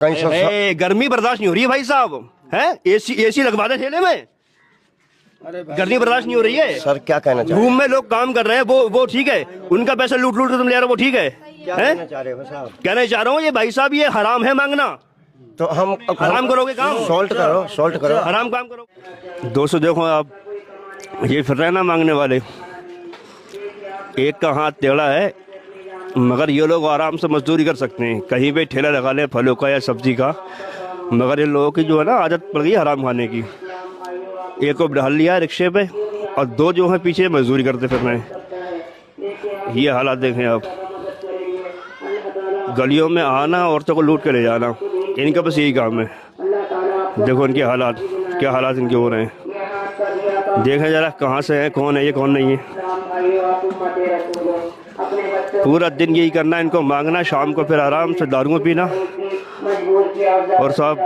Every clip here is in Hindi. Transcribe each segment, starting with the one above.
कहीं गर्मी बर्दाश्त नहीं हो रही है भाई साहब, है एसी लगवा दे ठेले में, गर्मी बर्दाश्त नहीं हो रही है। सर क्या कहना चाह रहे रूम में लोग काम कर रहे हैं, वो ठीक है, उनका पैसा लूट लूट तुम ले रहे हो, वो ठीक है, कहना चाह रहे हो साहब? कहना चाह रहा हूँ ये भाई साहब ये हराम है मांगना, तो हम हराम करोगे काम, सॉल्ट करो हराम काम करो। दोस्तों देखो आप, ये फिर रहे ना मांगने वाले, एक का हाथ टेढ़ा है, मगर ये लोग आराम से मजदूरी कर सकते हैं, कहीं पे ठेला लगा ले फलों का या सब्जी का, मगर ये लोगों की जो है ना आदत पड़ गई हराम खाने की। एक को ढाल लिया रिक्शे पे और दो जो है पीछे मजदूरी करते फिर रहे हैं। ये हालात देखें आप, गलियों में आना, औरतों को लूट के ले जाना, इनका बस यही काम है। देखो इनके हालात, क्या हालात इनके हो रहे हैं, देखें जरा कहाँ से है, कौन है ये कौन नहीं है। पूरा दिन यही करना इनको, मांगना, शाम को फिर आराम से दारू पीना और सब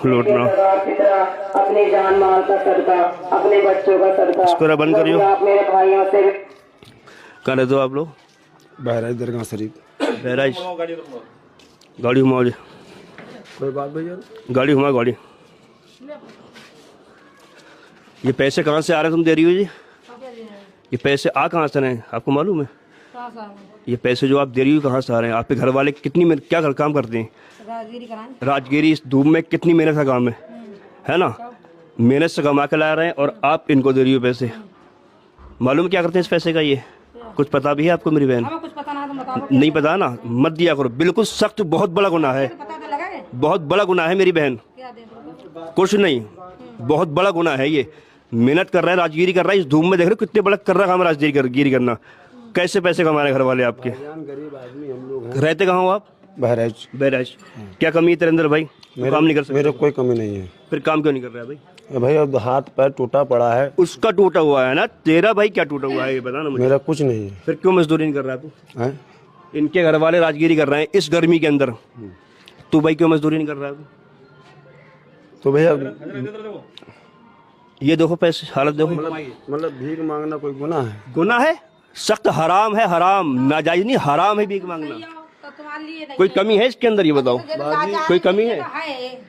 लूटना। अपने जान माल का सदका, अपने बच्चों का सदका, इसको बंद करियो। मेरे भाइयों से कहाँ रहते हो आप लोग? बहराइच दरगाह शरीफ। बहराइच, गाड़ी घुमाओ जी, कोई बात भैया? गाड़ी घुमाओ गाड़ी। ये पैसे कहाँ से आ रहे हैं तुम दे रही हो जी? ये पैसे आ कहाँ से रहे हैं आपको मालूम है? ये पैसे जो आप दे रही हो कहाँ से आ रहे हैं? आपके घर वाले कितनी क्या घर काम करते हैं? राजगिरी, इस धूप में कितनी मेहनत का काम है ना, मेहनत से कमा के ला रहे हैं और आप इनको दे रही हो पैसे। मालूम क्या करते हैं इस पैसे का? ये कुछ पता भी है आपको मेरी बहन? कुछ पता ना, तुम बताओ। नहीं पता ना, मत दिया करो, बिल्कुल सख्त, बहुत बड़ा गुनाह है, पता तो लगा है। बहुत बड़ा गुनाह है मेरी बहन। क्या दे दो? कुछ नहीं, बहुत बड़ा गुनाह है ये। मेहनत कर रहा है, राजगिरी कर रहा है, इस धूप में देख रहे हो कितने बड़ा कर रहा है काम राजगिरी करना। कैसे पैसे कमा रहे घर वाले आपके? गरीब आदमी हम लोग हैं। रहते कहाँ हो आप? बहराइच। बहराइच। क्या कमी है तेरे अंदर भाई? काम नहीं कर सकते? मेरे कोई कमी नहीं है। फिर काम क्यों नहीं कर रहा है भाई? भाई अब हाथ पैर टूटा पड़ा है। उसका टूटा हुआ है ना, तेरा भाई क्या टूटा हुआ है ये बता ना मुझे। मेरा कुछ नहीं है। फिर क्यों मजदूरी नहीं कर रहा तू? हैं? इनके घर वाले राजगिरी कर रहे हैं इस गर्मी के अंदर, तू भाई क्यों मजदूरी नहीं कर रहा है? तो भैया ये देखो पैसे, हालत देखो। मतलब भीख मांगना कोई गुनाह है? गुनाह है, सख्त हराम है, हराम, नाजायज नहीं, हराम है भीख मांगना। तो तुम्हारे लिए नहीं कोई कमी है इसके अंदर ये बताओ? कोई कमी है?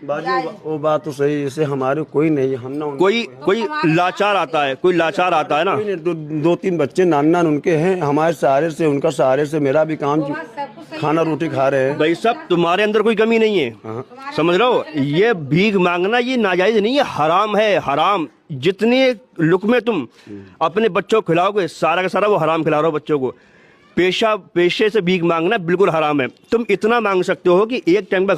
बाजी वो बात तो सही है, जैसे हमारे कोई नहीं है, हम ना कोई लाचार आता है, कोई लाचार आता है ना। दो तीन बच्चे नाना उनके हैं, हमारे सहारे से, उनका सहारे से मेरा भी काम, खाना रोटी खा रहे हैं। भाई सब तुम्हारे अंदर कोई कमी नहीं है, समझ रहे हो? ये भीख मांगना ये नाजायज नहीं है, हराम है, हराम। जितने लुकमे तुम अपने बच्चों को खिलाओगे सारा का सारा वो हराम खिला रहे हो बच्चों को। पेशे से भीख मांगना बिल्कुल हराम है। तुम इतना मांग सकते हो कि एक टाइम का